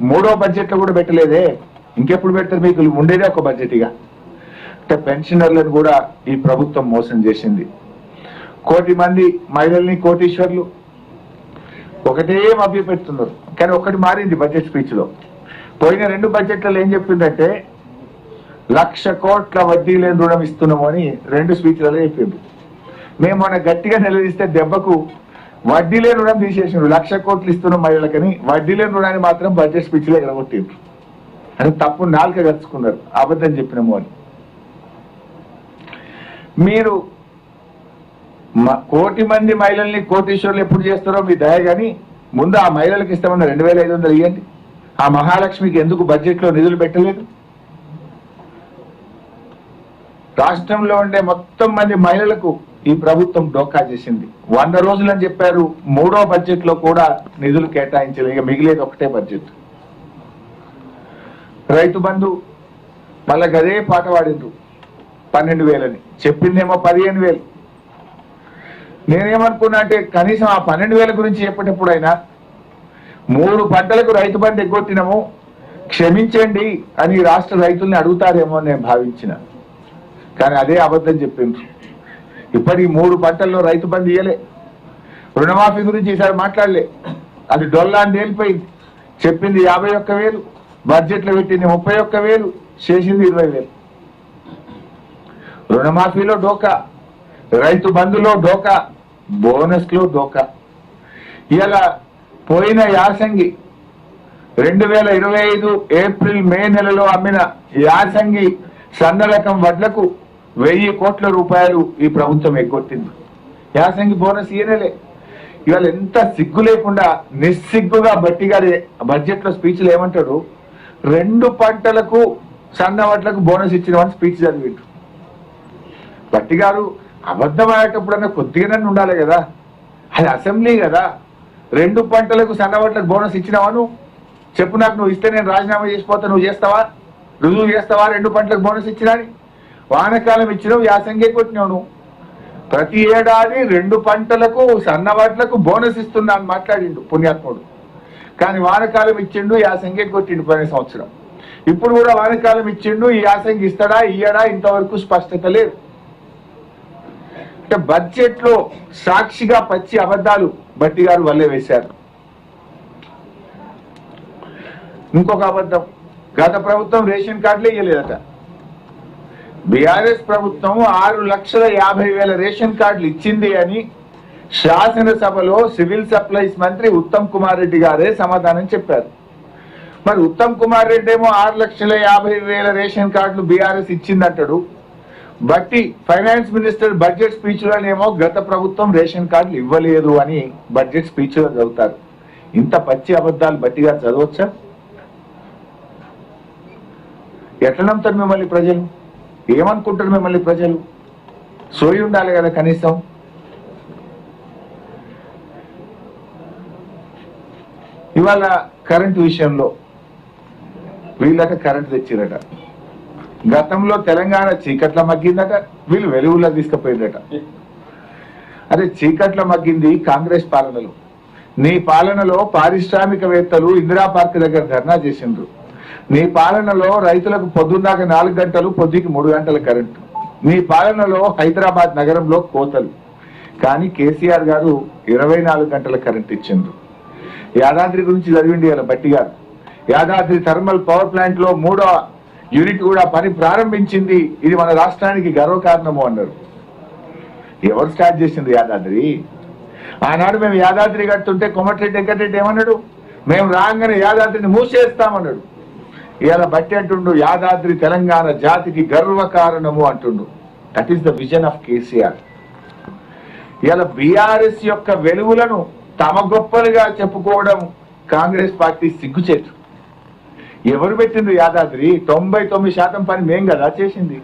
మూడో బడ్జెట్ లో కూడా పెట్టలేదే, ఇంకెప్పుడు పెడతారు? మీకు ఉండేదే ఒక బడ్జెట్. ఇక అంటే పెన్షనర్లను కూడా ఈ ప్రభుత్వం మోసం చేసింది. 1 కోటి మంది మహిళల్ని కోటీశ్వర్లు ఒకటే మభ్య పెడుతున్నారు. కానీ ఒక్కటి మారింది బడ్జెట్ స్పీచ్ లో. పోయిన 2 బడ్జెట్లలో ఏం చెప్పిందంటే 1,00,000 కోట్ల వడ్డీ లేని రుణం ఇస్తున్నాము అని 2 స్పీచ్లలో చెప్పింది. మేము మన గట్టిగా నిలదీస్తే దెబ్బకు వడ్డీ లేని రుణం తీసేసిండు. 1,00,000 కోట్లు ఇస్తున్నాం మహిళలకని, వడ్డీ లేని రుణాన్ని మాత్రం బడ్జెట్ స్పీచ్ లో ఎగరగొట్టిండ్రు. అని తప్పు నాలుక గచ్చుకున్నారు, అబద్ధం చెప్పినాము అని. మీరు 1 కోటి మంది మహిళల్ని కోటీశ్వర్లు ఎప్పుడు చేస్తారో మీ దయ, కానీ ముందు ఆ మహిళలకు ఇస్తామన్న 2,500 ఇవ్వండి. ఆ మహాలక్ష్మికి ఎందుకు బడ్జెట్ లో నిధులు పెట్టలేదు? రాష్ట్రంలో ఉండే మొత్తం మంది మహిళలకు ఈ ప్రభుత్వం డోకా చేసింది. 100 రోజులు అని చెప్పారు, 3వ బడ్జెట్ లో కూడా నిధులు కేటాయించలేదు. ఇక మిగిలేదు ఒకటే బడ్జెట్. రైతు బంధు మళ్ళా గదే పాట పాడిండ్రు, 12,000 అని చెప్పిందేమో 15,000. నేనేమనుకున్నా అంటే కనీసం ఆ 12,000 గురించి చెప్పేటప్పుడైనా 3 పంటలకు రైతు బంధు ఎగ్గొట్టినాము, క్షమించండి అని రాష్ట్ర రైతుల్ని అడుగుతారేమో నేను భావించిన. కానీ అదే అబద్ధం చెప్పిండ్రు. ఇప్పటికి 3 పంటల్లో రైతు బంధు ఇయ్యలే. రుణమాఫీ గురించి ఈసారి మాట్లాడలే, అది డొల్లా అని తేలిపోయింది. చెప్పింది 51,000, బడ్జెట్ లో పెట్టింది 31,000, చేసింది 20,000. రుణమాఫీలో డోకా, రైతు బంధులో డోకా, బోనస్ లో డోకా. ఇలా పోయిన యాసంగి 2025 ఏప్రిల్ మే నెలలో అమ్మిన యాసంగి సన్న రకం వడ్లకు 1,000 కోట్ల రూపాయలు ఈ ప్రభుత్వం ఎగ్గొట్టింది. యాసంగి బోనస్ ఇయనలే. ఇవాళ ఎంత సిగ్గు లేకుండా నిస్సిగ్గుగా బట్టి గారి బడ్జెట్ లో స్పీచ్లు ఏమంటాడు, 2 పంటలకు సన్న వడ్లకు బోనస్ ఇచ్చినవని స్పీచ్ చదివిండు. బట్టి గారు అబద్ధం ఆడేటప్పుడన్నా కొద్దిగానే ఉండాలి కదా, అది అసెంబ్లీ కదా. 2 పంటలకు సన్న వడ్లకు బోనస్ ఇచ్చినావా? చెప్పు నాకు, నువ్వు ఇస్తే నేను రాజీనామా చేసిపోతా, నువ్వు చేస్తావా? రుజువు చేస్తావా 2 పంటలకు బోనస్ ఇచ్చినాని? వానకాలం ఇచ్చినావు, యాసంగే కొట్టినావు నువ్వు. ప్రతి ఏడాది 2 పంటలకు సన్న వడ్లకు బోనస్ ఇస్తున్నా అని మాట్లాడిండు పుణ్యాత్ముడు. కానీ వానకాలం ఇచ్చిండు, యాసంగే కొట్టిండు పోయిన సంవత్సరం. ఇప్పుడు కూడా వానకాలం ఇచ్చిండు, ఈ యాసంగి ఇస్తాడా ఇయ్యడా ఇంతవరకు స్పష్టత లేదు. అంటే బడ్జెట్ లో సాక్షిగా పచ్చి అబద్ధాలు బట్టి గారు వల్లే వేశారు. ఇంకొక అబద్ధం, గత ప్రభుత్వం రేషన్ కార్డులే ఇయ్యలేదట. బీఆర్ఎస్ ప్రభుత్వం 6,50,000 రేషన్ కార్డులు ఇచ్చింది అని శాసనసభలో సివిల్ సప్లైస్ మంత్రి ఉత్తమ్ కుమార్ రెడ్డి గారే సమాధానం చెప్పారు. మరి ఉత్తమ్ కుమార్ రెడ్డి ఏమో 6,50,000 రేషన్ కార్డులు బీఆర్ఎస్ ఇచ్చిందంటాడు. బట్టి ఫైనాన్స్ మినిస్టర్ బడ్జెట్ స్పీచ్ లోనేమో గత ప్రభుత్వం రేషన్ కార్డులు ఇవ్వలేదు అని బడ్జెట్ స్పీచ్ లో చదువుతారు. ఇంత పచ్చి అబద్ధాలు బట్టిగా చదవచ్చా? ఎట్లా నమ్ముతారు మిమ్మల్ని ప్రజలు? ఏమనుకుంటారు మిమ్మల్ని ప్రజలు? సోయి ఉండాలి కదా కనీసం. ఇవాళ కరెంటు విషయంలో వీళ్ళట కరెంటు తెచ్చిరట. గతంలో తెలంగాణ చీకట్ల మగ్గిందట, వీళ్ళు వెలుగులో తీసుకుపోయిందట. అదే చీకట్ల మగ్గింది కాంగ్రెస్ పాలనలో. నీ పాలనలో పారిశ్రామికవేత్తలు ఇందిరా పార్క్ దగ్గర ధర్నా చేసిండ్రు. నీ పాలనలో రైతులకు పొద్దున్నాక 4 గంటలు, పొద్దుకి 3 గంటల కరెంటు. నీ పాలనలో హైదరాబాద్ నగరంలో కోతలు. కానీ కేసీఆర్ గారు 24 గంటల కరెంట్ ఇచ్చిండ్రు. యాదాద్రి గురించి చదివిండి ఇలా బట్టి గారు. యాదాద్రి థర్మల్ పవర్ ప్లాంట్ లో 3వ యూనిట్ కూడా పని ప్రారంభించింది, ఇది మన రాష్ట్రానికి గర్వకారణము అన్నారు. ఎవరు స్టార్ట్ చేసింది యాదాద్రి? ఆనాడు మేము యాదాద్రి కడుతుంటే కోమటిరెడ్డి వెంకటరెడ్డి ఏమన్నాడు, మేము రాగానే యాదాద్రిని మూసేస్తామన్నాడు. ఇవాళ బట్టి అంటుండు యాదాద్రి తెలంగాణ జాతికి గర్వకారణము అంటుండు. That is the vision of KCR. ఇవాళ బీఆర్ఎస్ యొక్క వెలుగులను తమ గొప్పలుగా చెప్పుకోవడం కాంగ్రెస్ పార్టీ సిగ్గుచేటు. ఎవరు పెట్టిండ్రు యాదాద్రి? 99% పని మేం కదా చేసింది.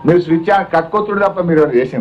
మీరు స్విచ్ కక్కొత్తుడు తప్ప మీరు చేసింది